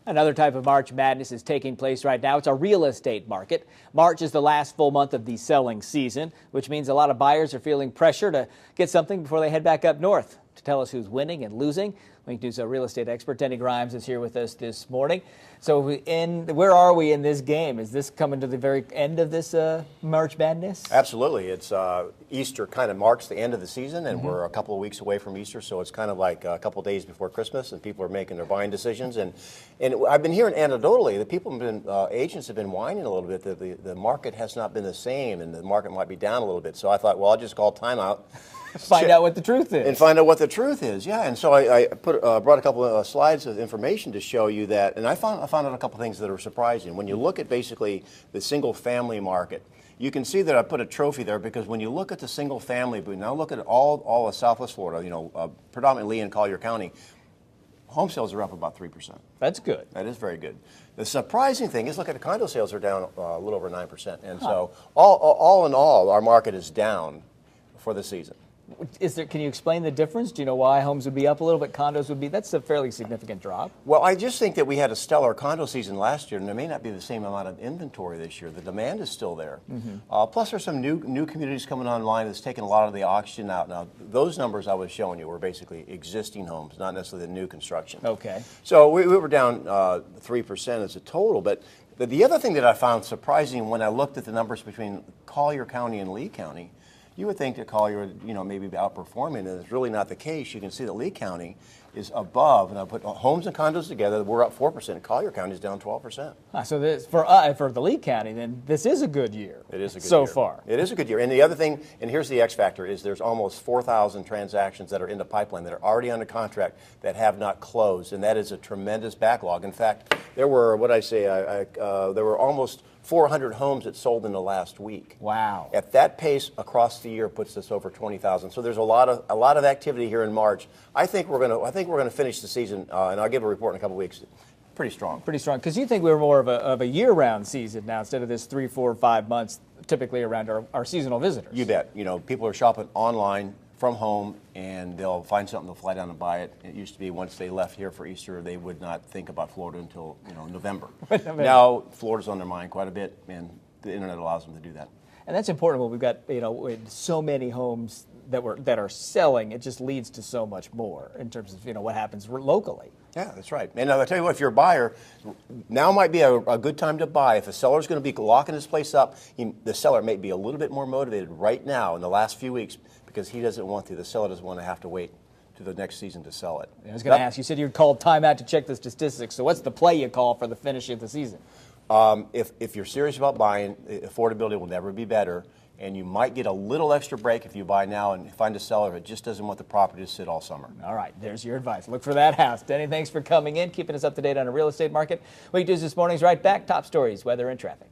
Another type of March Madness is taking place right now. It's a real estate market. March is the last full month of the selling season, which means a lot of buyers are feeling pressure to get something before they head back up north. To tell us who's winning and losing, Wink News real estate expert Denny Grimes is here with us this morning. So where are we in this game? Is this coming to the very end of this March Madness? Absolutely. It's Easter kind of marks the end of the season, and we're a couple of weeks away from Easter, so it's kind of like a couple of days before Christmas, and people are making their buying decisions. And I've been hearing anecdotally that people have been, agents have been whining a little bit that the market has not been the same, and the market might be down a little bit. So I thought, well, I'll just call timeout. Find out what the truth is. And find out what the truth is, yeah. And so I brought a couple of slides of information to show you that, and I found out a couple of things that are surprising. When you look at basically the single-family market, you can see that I put a trophy there because when you look at the single-family, but now look at all of Southwest Florida, predominantly in Collier County, home sales are up about 3%. That's good. That is very good. The surprising thing is, look at the condo sales are down a little over 9%. And so all in all, our market is down for the season. Can you explain the difference? Do you know why homes would be up a little bit, condos would be? That's a fairly significant drop. Well, I just think that we had a stellar condo season last year, and there may not be the same amount of inventory this year. The demand is still there. Plus, there's some new communities coming online that's taking a lot of the auction out. Now, those numbers I was showing you were basically existing homes, not necessarily the new construction. Okay. So we were down 3% as a total, but the other thing that I found surprising when I looked at the numbers between Collier County and Lee County, you would think that Collier would, maybe be outperforming, and it's really not the case. You can see that Lee County is above, and I put homes and condos together, we're up 4%. Collier County is down 12%. So this, for the Lee County, then this is a good year. It is a good year. So far. It is a good year. And the other thing, and here's the X factor, is there's almost 4,000 transactions that are in the pipeline that are already under contract that have not closed, and that is a tremendous backlog. In fact, there were, there were almost 400 homes that sold in the last week. Wow. At that pace, across the year puts us over 20,000. So there's a lot of activity here in March. I think we're going to finish the season, and I'll give a report in a couple of weeks. Pretty strong. Pretty strong, because you think we're more of a year-round season now instead of this 3, 4, 5 months typically around our seasonal visitors. You bet. People are shopping online from home, and they'll find something, they'll fly down and buy it. It used to be once they left here for Easter, they would not think about Florida until November. Now Florida's on their mind quite a bit, and the internet allows them to do that. And that's important when we've got with so many homes that are selling. It just leads to so much more in terms of what happens locally. Yeah, that's right. And I'll tell you what, if you're a buyer, now might be a good time to buy. If a seller's going to be locking his place up, the seller may be a little bit more motivated right now in the last few weeks because the seller doesn't want to have to wait to the next season to sell it. I was going to ask, you said you'd called timeout to check the statistics, so what's the play you call for the finish of the season? If you're serious about buying, affordability will never be better, and you might get a little extra break if you buy now and find a seller that just doesn't want the property to sit all summer. All right, there's your advice. Look for that house. Denny, thanks for coming in, keeping us up to date on the real estate market. Wink News This Morning's right back. Top stories, weather, and traffic.